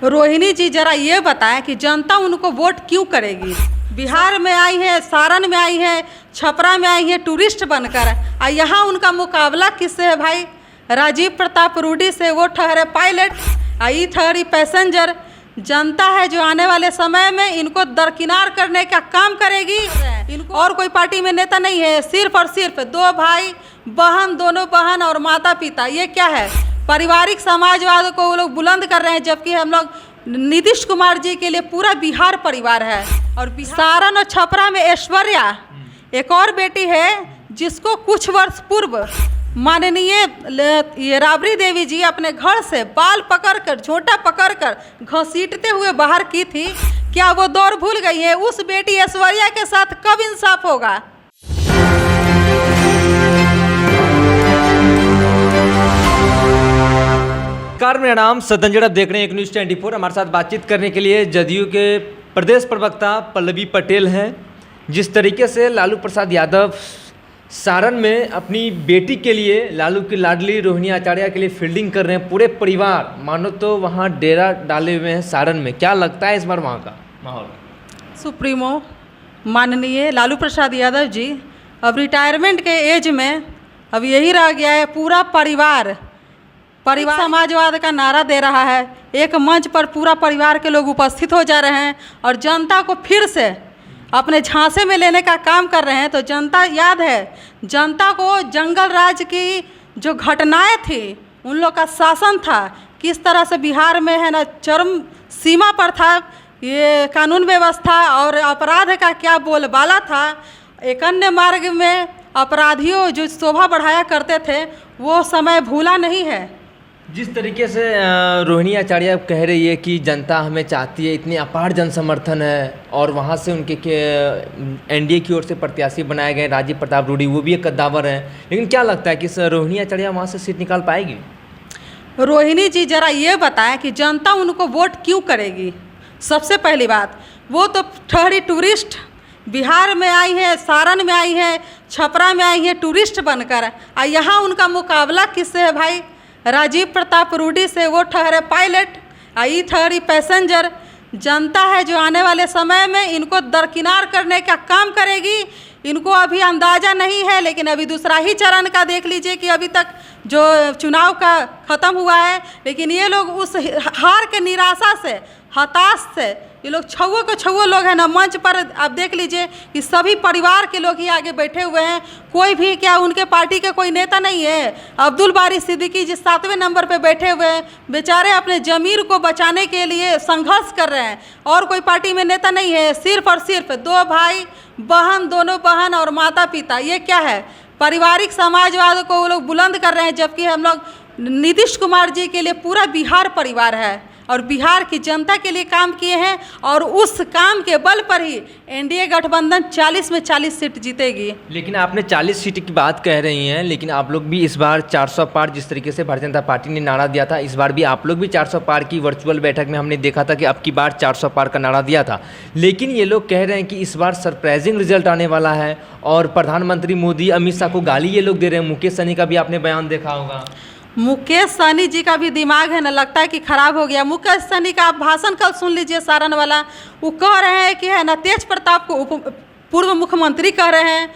रोहिणी जी जरा ये बताएं कि जनता उनको वोट क्यों करेगी। बिहार में आई है, सारण में आई है, छपरा में आई है टूरिस्ट बनकर, और यहाँ उनका मुकाबला किससे है भाई? राजीव प्रताप रूडी से। वो ठहरे पायलट, आई ठहरी पैसेंजर। जनता है जो आने वाले समय में इनको दरकिनार करने का काम करेगी। इनको और कोई पार्टी में नेता नहीं है, सिर्फ और सिर्फ दो भाई बहन, दोनों बहन और माता पिता। ये क्या है? पारिवारिक समाजवाद को वो लोग बुलंद कर रहे हैं, जबकि हम लोग नीतीश कुमार जी के लिए पूरा बिहार परिवार है। और सारण और छपरा में ऐश्वर्या एक और बेटी है जिसको कुछ वर्ष पूर्व माननीय राबड़ी देवी जी अपने घर से बाल पकड़कर, झोंटा पकड़कर घसीटते हुए बाहर की थी। क्या वो दौर भूल गई है? उस बेटी ऐश्वर्या के साथ कब इंसाफ होगा? नमस्कार, मेरा नाम सतंजड़, आप देख रहे हैं एक न्यूज़ 24। हमारे साथ बातचीत करने के लिए जदयू के प्रदेश प्रवक्ता पल्लवी पटेल हैं। जिस तरीके से लालू प्रसाद यादव सारण में अपनी बेटी के लिए, लालू की लाडली रोहिणी आचार्य के लिए फील्डिंग कर रहे हैं, पूरे परिवार मानो तो वहाँ डेरा डाले हुए हैं सारण में। क्या लगता है इस बार वहाँ का माहौल? सुप्रीमो माननीय लालू प्रसाद यादव जी अब रिटायरमेंट के एज में अब यही रह गया है, पूरा परिवार समाजवाद का नारा दे रहा है। एक मंच पर पूरा परिवार के लोग उपस्थित हो जा रहे हैं और जनता को फिर से अपने झांसे में लेने का काम कर रहे हैं। तो जनता, याद है जनता को जंगल राज की जो घटनाएं थी, उन लोग का शासन था, किस तरह से बिहार में है ना चरम सीमा पर था, ये कानून व्यवस्था और अपराध का क्या बोलबाला था। एक अन्य मार्ग में अपराधियों जो शोभा बढ़ाया करते थे, वो समय भूला नहीं है। जिस तरीके से रोहिणी आचार्य कह रही है कि जनता हमें चाहती है, इतनी अपार जन समर्थन है, और वहाँ से उनके एनडीए की ओर से प्रत्याशी बनाए गए राजीव प्रताप रूडी, वो भी एक कद्दावर हैं। लेकिन क्या लगता है कि रोहिणी आचार्य वहाँ से सीट निकाल पाएगी? रोहिणी जी जरा ये बताएं कि जनता उनको वोट क्यों करेगी। सबसे पहली बात, वो तो ठहरी टूरिस्ट, बिहार में आई है, सारण में आई है, छपरा में आई है टूरिस्ट बनकर, और यहाँ उनका मुकाबला किससे है भाई? राजीव प्रताप रूडी से। वो ठहरे पायलट, आई ठहरी पैसेंजर। जनता है जो आने वाले समय में इनको दरकिनार करने का काम करेगी। इनको अभी अंदाज़ा नहीं है, लेकिन अभी दूसरा ही चरण का देख लीजिए कि अभी तक जो चुनाव का ख़त्म हुआ है, लेकिन ये लोग उस हार के निराशा से, हताश से, ये लोग छुओ को छुओ लोग हैं ना मंच पर। आप देख लीजिए कि सभी परिवार के लोग ही आगे बैठे हुए हैं। कोई भी क्या उनके पार्टी के कोई नेता नहीं है। अब्दुल बारी सिद्दीकी जी 7वें नंबर पे बैठे हुए हैं, बेचारे अपने ज़मीर को बचाने के लिए संघर्ष कर रहे हैं। और कोई पार्टी में नेता नहीं है, सिर्फ और सिर्फ दो भाई बहन, दोनों बहन और माता पिता। ये क्या है? पारिवारिक समाजवाद को वो लोग बुलंद कर रहे हैं, जबकि हम लोग नीतीश कुमार जी के लिए पूरा बिहार परिवार है और बिहार की जनता के लिए काम किए हैं। और उस काम के बल पर ही एनडीए गठबंधन 40 में 40 सीट जीतेगी। लेकिन आपने 40 सीट की बात कह रही हैं, लेकिन आप लोग भी इस बार 400 पार, जिस तरीके से भारतीय जनता पार्टी ने नारा दिया था, इस बार भी आप लोग भी 400 पार की वर्चुअल बैठक में हमने देखा था कि अब की बार 400 पार का नारा दिया था। लेकिन ये लोग कह रहे हैं कि इस बार सरप्राइजिंग रिजल्ट आने वाला है, और प्रधानमंत्री मोदी अमित शाह को गाली ये लोग दे रहे हैं। मुकेश सहनी का भी आपने बयान देखा होगा। मुकेश सहनी जी का भी दिमाग है ना, लगता है कि खराब हो गया। मुकेश सहनी का आप भाषण कल सुन लीजिए, सारण वाला। वो कह रहे हैं कि है ना तेज प्रताप को पूर्व मुख्यमंत्री कह रहे हैं,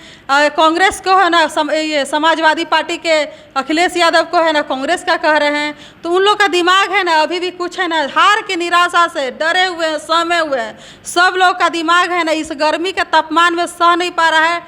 कांग्रेस को है ना ये समाजवादी पार्टी के अखिलेश यादव को है ना कांग्रेस का कह रहे हैं। तो उन लोग का दिमाग है ना अभी भी कुछ है ना हार की निराशा से डरे हुए हैं, सहमे हुए हैं। सब लोग का दिमाग है ना इस गर्मी के तापमान में सह नहीं पा रहा है।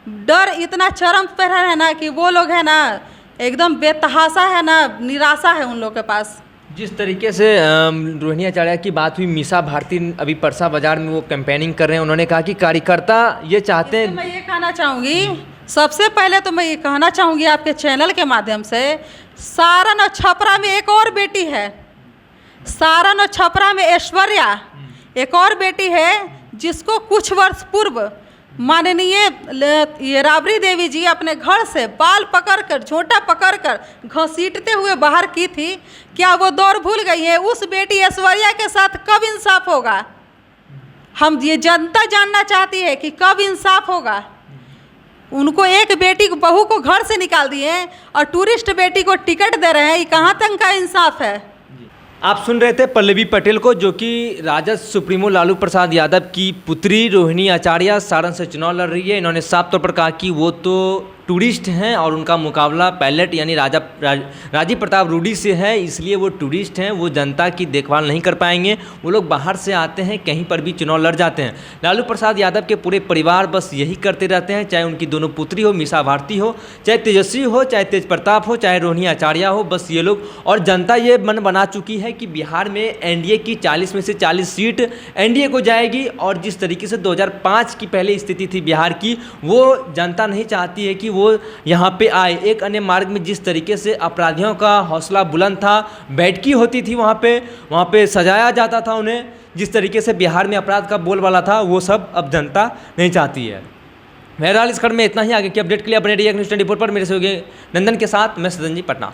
डर इतना चरम पर है ना कि वो लोग है ना एकदम बेतहाशा है ना, निराशा है उन लोग के पास। जिस तरीके से रोहिणी आचार्य की बात हुई, मीसा भारती अभी परसा बाजार में वो कैंपेनिंग कर रहे हैं। उन्होंने कहा कि कार्यकर्ता ये चाहते हैं। मैं ये कहना चाहूँगी, सबसे पहले तो मैं ये कहना चाहूँगी आपके चैनल के माध्यम से, सारण और छपरा में एक और बेटी है। सारण और छपरा में ऐश्वर्या एक और बेटी है जिसको कुछ वर्ष पूर्व माननीय राबड़ी देवी जी अपने घर से बाल पकड़कर, झोंटा पकड़कर घसीटते हुए बाहर की थी। क्या वो दौर भूल गई है? उस बेटी ऐश्वर्या के साथ कब इंसाफ होगा? हम ये जनता जानना चाहती है कि कब इंसाफ होगा। उनको एक बेटी को, बहू को घर से निकाल दिए और टूरिस्ट बेटी को टिकट दे रहे हैं। ये कहाँ तक का इंसाफ है? आप सुन रहे थे पल्लवी पटेल को, जो कि राजद सुप्रीमो लालू प्रसाद यादव की पुत्री रोहिणी आचार्य सारण से चुनाव लड़ रही है। इन्होंने साफ तौर पर कहा कि वो तो टूरिस्ट हैं और उनका मुकाबला पायलट यानी राजीव प्रताप रूडी से है, इसलिए वो टूरिस्ट हैं, वो जनता की देखभाल नहीं कर पाएंगे। वो लोग बाहर से आते हैं, कहीं पर भी चुनाव लड़ जाते हैं। लालू प्रसाद यादव के पूरे परिवार बस यही करते रहते हैं, चाहे उनकी दोनों पुत्री हो, मीसा भारती हो, चाहे तेजस्वी हो, चाहे तेज प्रताप हो, चाहे रोहिणी आचार्य हो, बस ये लोग। और जनता ये मन बना चुकी है कि बिहार में एनडीए की 40 में से 40 सीट एनडीए को जाएगी। और जिस तरीके से 2005 की पहले स्थिति थी बिहार की, वो जनता नहीं चाहती है कि वो यहाँ पे आए। एक अन्य मार्ग में जिस तरीके से अपराधियों का हौसला बुलंद था, बैठकी होती थी वहाँ पे सजाया जाता था उन्हें, जिस तरीके से बिहार में अपराध का बोलबाला था, वो सब अब जनता नहीं चाहती है। बहरहाल इस खंड में इतना ही। आगे की अपडेट के लिए अपने न्यूज़ 24 पर मेरे सहयोगी नंदन के साथ मैं सदन जी पटना।